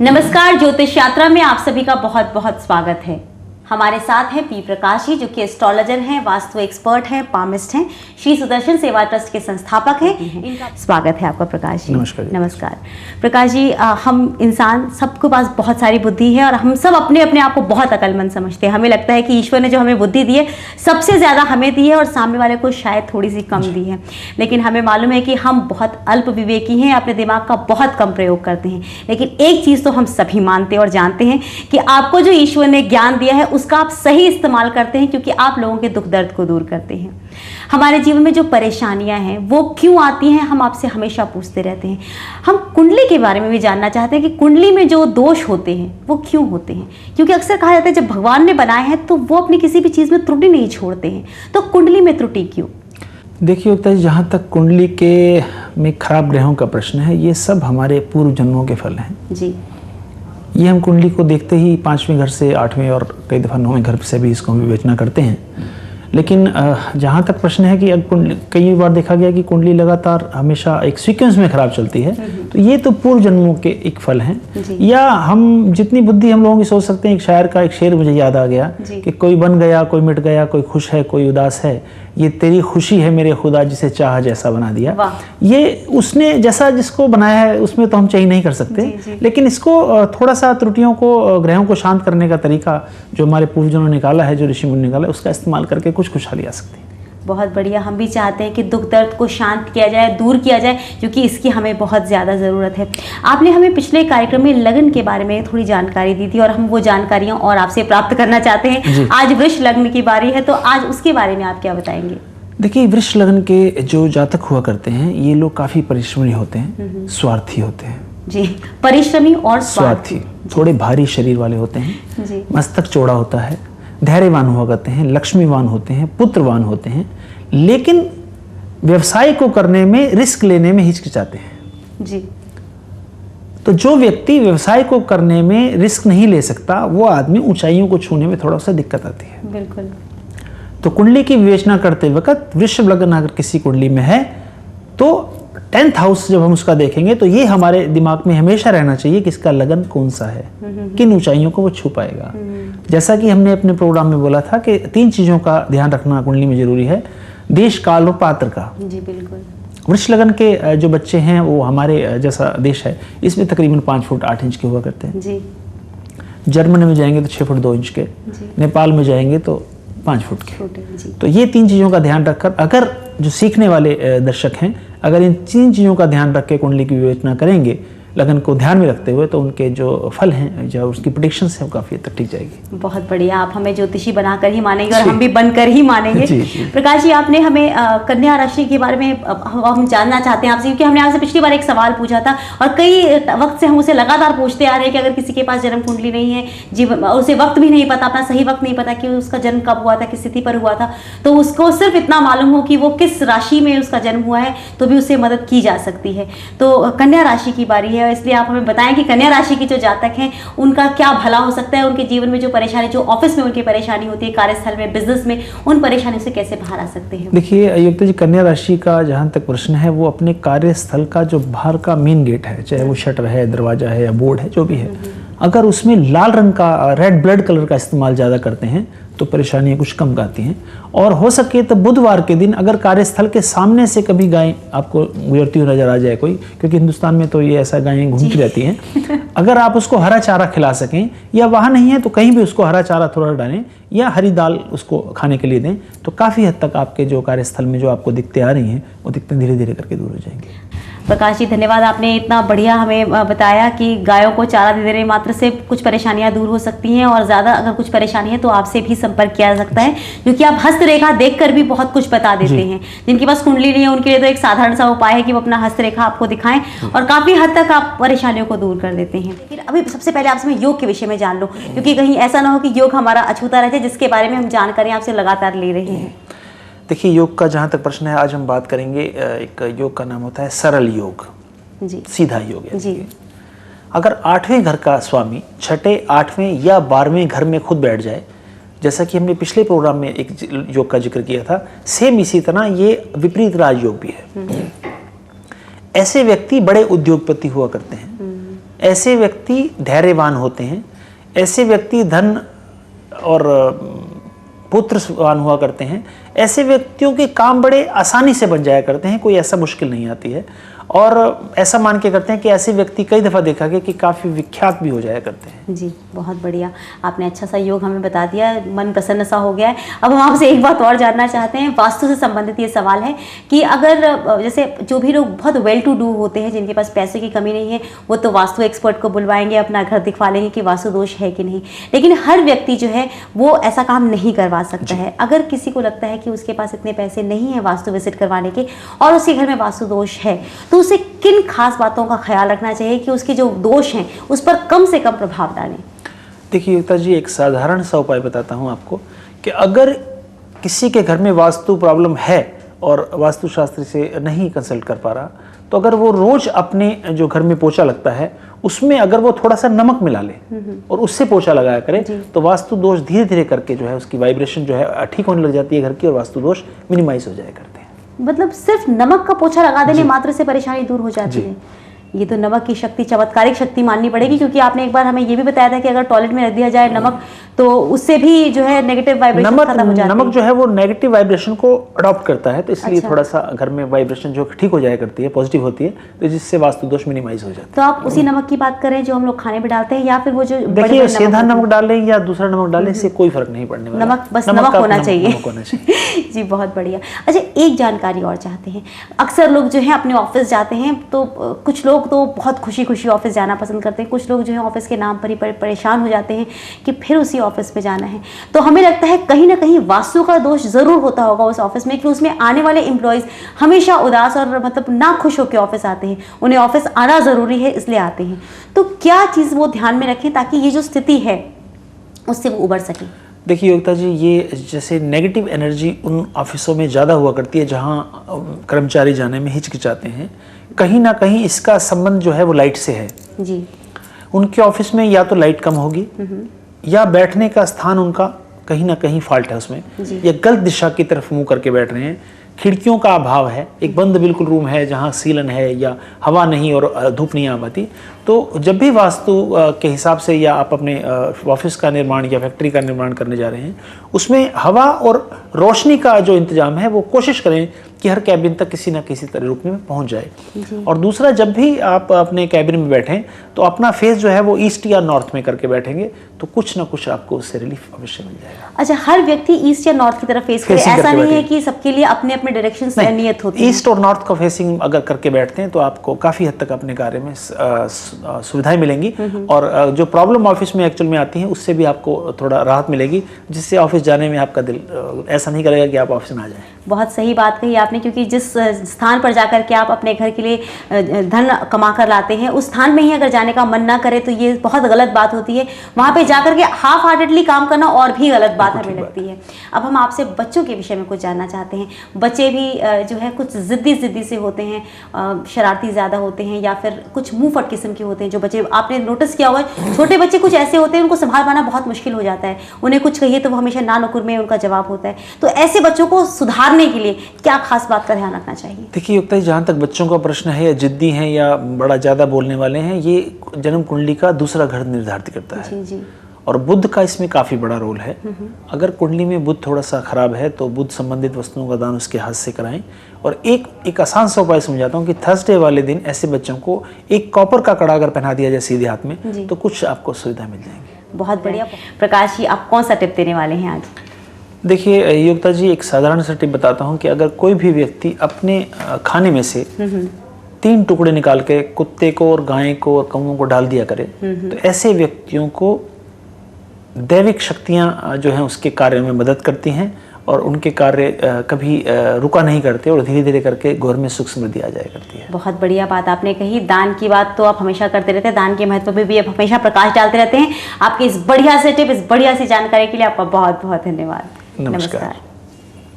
नमस्कार, ज्योतिष यात्रा में आप सभी का बहुत बहुत स्वागत है। हमारे साथ हैं पी प्रकाश जी, जो कि एस्ट्रोलॉजर हैं, वास्तु एक्सपर्ट हैं, पामिस्ट हैं, श्री सुदर्शन सेवा ट्रस्ट के संस्थापक हैं। इनका स्वागत है आपका प्रकाश जी। नमस्कार। नमस्कार प्रकाश जी। हम इंसान सबके पास बहुत सारी बुद्धि है और हम सब अपने अपने आप को बहुत अक्लमंद समझते हैं। हमें लगता है कि ईश्वर ने जो हमें बुद्धि दी है सबसे ज़्यादा हमें दी है और सामने वाले को शायद थोड़ी सी कम दी है। लेकिन हमें मालूम है कि हम बहुत अल्प विवेकी हैं, अपने दिमाग का बहुत कम प्रयोग करते हैं। लेकिन एक चीज़ तो हम सभी मानते हैं और जानते हैं कि आपको जो ईश्वर ने ज्ञान दिया है उसका आप सही इस्तेमाल करते हैं, क्योंकि आप लोगों के दुख दर्द को दूर करते हैं। हमारे जीवन में जो परेशानियां हैं वो क्यों आती हैं, हम आपसे हमेशा पूछते रहते हैं। हम कुंडली के बारे में भी जानना चाहते हैं कि कुंडली में जो दोष होते हैं वो क्यों होते हैं, क्योंकि अक्सर कहा जाता है जब भगवान ने बनाए हैं तो वो अपनी किसी भी चीज़ में त्रुटि नहीं छोड़ते हैं। तो कुंडली में त्रुटि क्यों? देखिए युक्ता जी, जहाँ तक कुंडली के में खराब ग्रहों का प्रश्न है, ये सब हमारे पूर्व जन्मों के फल हैं जी। ये हम कुंडली को देखते ही 5वें घर से 8वें और कई दफ़ा 9वें घर से भी इसको हम विवेचना करते हैं। लेकिन जहाँ तक प्रश्न है कि अब कई बार देखा गया कि कुंडली लगातार हमेशा एक सीक्वेंस में खराब चलती है, तो ये तो पूर्व जन्मों के एक फल हैं। या हम जितनी बुद्धि हम लोगों की सोच सकते हैं। एक शायर का एक शेर मुझे याद आ गया कि कोई बन गया, कोई मिट गया, कोई खुश है, कोई उदास है, ये तेरी खुशी है मेरे खुदा, जिसे चाह जैसा बना दिया। ये उसने जैसा जिसको बनाया है उसमें तो हम चेंज नहीं कर सकते। लेकिन इसको थोड़ा सा त्रुटियों को, ग्रहों को शांत करने का तरीका जो हमारे पूर्वजों ने निकाला है, जो ऋषि मुनि ने निकाला है, उसका इस्तेमाल करके कुछ खुशहाली आ सकती है। बहुत बढ़िया। हम भी चाहते हैं कि दुख दर्द को शांत किया जाए, दूर किया जाए, क्योंकि इसकी हमें बहुत ज़्यादा ज़रूरत है। आपने हमें पिछले कार्यक्रम में लगन के बारे में थोड़ी जानकारी दी थी और हम वो जानकारियाँ और आपसे प्राप्त करना चाहते हैं। आज वृष लग्न की बारी है, तो आज उसके बारे में आप क्या बताएंगे? देखिए, वृष लग्न के जो जातक हुआ करते हैं ये लोग काफ़ी परिश्रमी होते हैं, स्वार्थी होते हैं जी। परिश्रमी और स्वार्थी, थोड़े भारी शरीर वाले होते हैं जी। मस्तक चौड़ा होता है, धैर्यवान हुआ करते हैं, लक्ष्मीवान होते हैं, पुत्रवान होते हैं। लेकिन व्यवसाय को करने में, रिस्क लेने में हिचकिचाते हैं जी। तो जो व्यक्ति व्यवसाय को करने में रिस्क नहीं ले सकता, वो आदमी ऊंचाइयों को छूने में थोड़ा सा दिक्कत आती है। बिल्कुल। तो कुंडली की विवेचना करते वक्त वृषभ लग्न अगर किसी कुंडली में है तो 10th हाउस जब हम उसका देखेंगे तो ये हमारे दिमाग में हमेशा रहना चाहिए कि इसका लगन कौन सा है, किन ऊंचाइयों को वो छू पाएगा। जैसा कि हमने अपने प्रोग्राम में बोला था कि 3 चीजों का ध्यान रखना कुंडली में जरूरी है, देश, काल और पात्र का। जी बिल्कुल। वृष लग्न के जो बच्चे हैं वो हमारे जैसा देश है इसमें तकरीबन 5 फुट 8 इंच के हुआ करते हैं जी। जर्मनी में जाएंगे तो 6 फुट 2 इंच के, नेपाल में जाएंगे तो 5 फुट के। तो ये 3 चीज़ों का ध्यान रखकर अगर जो सीखने वाले दर्शक हैं अगर इन 3 चीज़ों का ध्यान रख के कुंडली की विवेचना करेंगे, लगन को ध्यान में रखते हुए, तो उनके जो फल हैं, जो उसकी प्रेडिक्शंस हैं, वो काफ़ी हद तक ठीक जाएगी। बहुत बढ़िया। आप हमें ज्योतिषी बनाकर ही मानेंगे और हम भी बनकर ही मानेंगे। जी। प्रकाश जी, आपने हमें कन्या राशि के बारे में हम जानना चाहते हैं आपसे, क्योंकि हमने आपसे पिछली बार एक सवाल पूछा था और कई वक्त से हम उसे लगातार पूछते आ रहे हैं कि अगर किसी के पास जन्म कुंडली नहीं है, जीवन उसे वक्त भी नहीं पता, अपना सही वक्त नहीं पता कि उसका जन्म कब हुआ था, किस तिथि पर हुआ था, तो उसको सिर्फ इतना मालूम हो कि वो किस राशि में उसका जन्म हुआ है, तो भी उससे मदद की जा सकती है। तो कन्या राशि की बारी है, इसलिए आप हमें बताएं कि कन्या राशि के जो जातक हैं उनका क्या भला हो सकता है, उनके जीवन में जो परेशानी, जो ऑफिस में उनकी परेशानी होती है, कार्यस्थल में, बिजनेस में, उन परेशानियों से कैसे बाहर आ सकते हैं? देखिए युक्ता जी, कन्या राशि का जहाँ तक प्रश्न है, वो अपने कार्यस्थल का जो बाहर का मेन गेट है, चाहे वो शटर है, दरवाजा है या बोर्ड है, जो भी है, अगर उसमें लाल रंग का, रेड ब्लड कलर का इस्तेमाल ज़्यादा करते हैं तो परेशानियाँ कुछ कम आती हैं। और हो सके तो बुधवार के दिन अगर कार्यस्थल के सामने से कभी गाय आपको गुजरती हुई नजर आ जाए कोई, क्योंकि हिंदुस्तान में तो ये ऐसा गायें घूमती रहती हैं, अगर आप उसको हरा चारा खिला सकें, या वहाँ नहीं है तो कहीं भी उसको हरा चारा थोड़ा डालें या हरी दाल उसको खाने के लिए दें, तो काफ़ी हद तक आपके जो कार्यस्थल में जो आपको दिक्कतें आ रही हैं वो दिक्कतें धीरे धीरे करके दूर हो जाएंगी। प्रकाश जी, धन्यवाद। आपने इतना बढ़िया हमें बताया कि गायों को चारा दे देने मात्र से कुछ परेशानियां दूर हो सकती हैं, और ज़्यादा अगर कुछ परेशानी है तो आपसे भी संपर्क किया जा सकता है, क्योंकि आप हस्तरेखा देखकर भी बहुत कुछ बता देते हैं। जिनके पास कुंडली नहीं है उनके लिए तो एक साधारण सा उपाय है कि वो अपना हस्तरेखा आपको दिखाएं और काफ़ी हद तक आप परेशानियों को दूर कर देते हैं। फिर अभी सबसे पहले आपसे मैं योग के विषय में जान लूँ, क्योंकि कहीं ऐसा ना हो कि योग हमारा अछूता रह जाए, जिसके बारे में हम जानकारी आपसे लगातार ले रहे हैं। देखिए, योग का जहाँ तक प्रश्न है, आज हम बात करेंगे एक योग का नाम होता है सरल योग, सीधा योग है जी। अगर 8वें घर का स्वामी 6ठे, 8वें या 12वें घर में खुद बैठ जाए, जैसा कि हमने पिछले प्रोग्राम में एक योग का जिक्र किया था, सेम इसी तरह ये विपरीत राजयोग भी है। ऐसे व्यक्ति बड़े उद्योगपति हुआ करते हैं, ऐसे व्यक्ति धैर्यवान होते हैं, ऐसे व्यक्ति धन और पुत्रवान हुआ करते हैं, ऐसे व्यक्तियों के काम बड़े आसानी से बन जाया करते हैं, कोई ऐसा मुश्किल नहीं आती है। और ऐसा मान के करते हैं कि ऐसे व्यक्ति कई दफ़ा देखा गया कि काफ़ी विख्यात भी हो जाया करते हैं। जी, बहुत बढ़िया, आपने अच्छा सा योग हमें बता दिया, मन प्रसन्न सा हो गया है। अब हम आपसे एक बात और जानना चाहते हैं, वास्तु से संबंधित ये सवाल है कि अगर जैसे जो भी लोग बहुत वेल टू डू होते हैं, जिनके पास पैसे की कमी नहीं है, वो तो वास्तु एक्सपर्ट को बुलवाएंगे, अपना घर दिखवा लेंगे कि वास्तु दोष है कि नहीं, लेकिन हर व्यक्ति जो है वो ऐसा काम नहीं करवा सकता है। अगर किसी को लगता है कि उसके पास इतने पैसे नहीं है वास्तु विजिट करवाने के और उसके घर में वास्तु दोष है, तो उसे किन खास बातों का ख्याल रखना चाहिए कि उसके जो दोष हैं उस पर कम से कम प्रभाव डालें? देखिए युक्ता जी, एक साधारण सा उपाय बताता हूँ आपको कि अगर किसी के घर में वास्तु प्रॉब्लम है और वास्तुशास्त्री से नहीं कंसल्ट कर पा रहा, तो अगर वो रोज अपने जो घर में पोछा लगता है उसमें अगर वो थोड़ा सा नमक मिला ले और उससे पोछा लगाया करे, तो वास्तु दोष धीरे धीरे करके जो है उसकी वाइब्रेशन जो है ठीक होने लग जाती है घर की और वास्तु दोष मिनिमाइज हो जाया करते हैं। मतलब सिर्फ नमक का पोछा लगा देने मात्र से परेशानी दूर हो जाती है? ये तो नमक की शक्ति, चमत्कारिक शक्ति माननी पड़ेगी, क्योंकि आपने एक बार हमें ये भी बताया था कि अगर टॉयलेट में रख दिया जाए नमक तो उससे भी जो है नेगेटिव वाइब्रेशन खत्म हो जाती है। नमक जो है वो नेगेटिव वाइब्रेशन को अडॉप्ट करता है, तो इसलिए थोड़ा सा घर में वाइब्रेशन जो ठीक हो जाया करती है, पॉजिटिव होती है, तो जिससे वास्तु दोष मिनिमाइज हो जाता है। तो आप उसी नमक की बात करें जो हम लोग खाने में डालते हैं, या फिर वो जो देखिए सीधा नमक डालें या दूसरा नमक डालें, इससे कोई फर्क नहीं पड़ने वाला। नमक बस नमक होना चाहिए। जी, बहुत बढ़िया। अच्छा, एक जानकारी और चाहते हैं, अक्सर लोग जो है अपने ऑफिस जाते हैं तो कुछ लोग तो बहुत खुशी खुशी ऑफिस जाना पसंद करते हैं, कुछ लोग जो है ऑफिस के नाम पर ही परेशान हो जाते हैं कि फिर उसी ऑफिस में जाना है। तो हमें लगता है कहीं ना कहीं वास्तु का दोष जरूर होता होगा उस ऑफिस में कि उसमें आने वाले एम्प्लॉयज हमेशा उदास और मतलब ना खुश होकर ऑफिस आते हैं, उन्हें ऑफिस आना जरूरी है इसलिए आते हैं। तो क्या चीज़ वो ध्यान में रखें ताकि ये जो स्थिति है उससे वो उबर सके? देखिए योगिता जी, ये जैसे नेगेटिव एनर्जी उन ऑफिसों में ज़्यादा हुआ करती है जहाँ कर्मचारी जाने में हिचकिचाते हैं, कहीं ना कहीं इसका संबंध जो है वो लाइट से है जी। उनके ऑफिस में या तो लाइट कम होगी या बैठने का स्थान उनका कहीं ना कहीं फॉल्ट है उसमें, या गलत दिशा की तरफ मुंह करके बैठ रहे हैं, खिड़कियों का अभाव है, एक बंद बिल्कुल रूम है जहाँ सीलन है या हवा नहीं और धूप नहीं आ पाती। तो जब भी वास्तु के हिसाब से या आप अपने ऑफिस का निर्माण या फैक्ट्री का निर्माण करने जा रहे हैं, उसमें हवा और रोशनी का जो इंतजाम है वो कोशिश करें कि हर कैबिन तक किसी न किसी तरह रूप में पहुंच जाए। और दूसरा, जब भी आप अपने कैबिन में बैठें तो अपना फेस जो है वो ईस्ट या नॉर्थ में करके बैठेंगे, तो कुछ ना कुछ आपको उससे रिलीफ अवश्य मिल जाएगा। अच्छा, हर व्यक्ति ईस्ट या नॉर्थ की तरफ फेस करे, ऐसा नहीं है कि सबके लिए अपने अपने डायरेक्शन से नियत होती है? ईस्ट और नॉर्थ का फेसिंग अगर करके बैठते हैं तो आपको काफ़ी हद तक अपने कार्य में सुविधाएं मिलेंगी और जो प्रॉब्लम ऑफिस में एक्चुअल में आती है उससे भी आपको थोड़ा राहत मिलेगी, जिससे ऑफिस जाने में आपका दिल ऐसा नहीं करेगा कि आप ऑफिस में आ जाएं। बहुत सही बात कही आपने, क्योंकि जिस स्थान पर जाकर के आप अपने घर के लिए धन कमा कर लाते हैं उस स्थान में ही अगर जाने का मन ना करे तो ये बहुत गलत बात होती है। वहाँ पे जाकर के हाफ हार्टेडली काम करना और भी गलत बात हमें लगती है। अब हम आपसे बच्चों के विषय में कुछ जानना चाहते हैं। बच्चे भी जो है कुछ ज़िद्दी से होते हैं, शरारती ज़्यादा होते हैं, या फिर कुछ मुँह फट किस्म के होते हैं। जो बच्चे आपने नोटिस किया होगा, छोटे बच्चे कुछ ऐसे होते हैं उनको संभाल पाना बहुत मुश्किल हो जाता है, उन्हें कुछ कहिए तो वो हमेशा ना नुकुर में उनका जवाब होता है। तो ऐसे बच्चों को सुधारने के लिए क्या खास बात का ध्यान रखना चाहिए? देखिए युक्ता जी, जहाँ तक बच्चों का प्रश्न है, या जिद्दी हैं या बड़ा ज़्यादा बोलने वाले हैं, ये जन्म कुंडली का दूसरा घर निर्धारित करता है। जी। और बुध का इसमें काफ़ी बड़ा रोल है। अगर कुंडली में बुध थोड़ा सा खराब है तो बुध संबंधित वस्तुओं का दान उसके हाथ से कराएं। और एक आसान सा उपाय समझाता हूँ कि थर्सडे वाले दिन ऐसे बच्चों को एक कॉपर का कड़ा अगर पहना दिया जाए सीधे हाथ में तो कुछ आपको सुविधा मिल जाएंगी। बहुत बढ़िया। प्रकाश जी, आप कौन सा टिप देने वाले हैं आज? देखिए योगिता जी, एक साधारण सा टिप बताता हूँ कि अगर कोई भी व्यक्ति अपने खाने में से 3 टुकड़े निकाल के कुत्ते को और गाय को और कौओं को डाल दिया करे तो ऐसे व्यक्तियों को दैविक शक्तियाँ जो हैं उसके कार्य में मदद करती हैं और उनके कार्य कभी रुका नहीं करते और धीरे धीरे करके घर में सुख समृद्धि आ जाया करती है। बहुत बढ़िया बात आपने कही। दान की बात तो आप हमेशा करते रहते हैं, दान के महत्व पे भी आप हमेशा प्रकाश डालते रहते हैं। आपके इस बढ़िया से टिप, इस बढ़िया सी जानकारी के लिए आपका बहुत बहुत धन्यवाद। नमस्कार।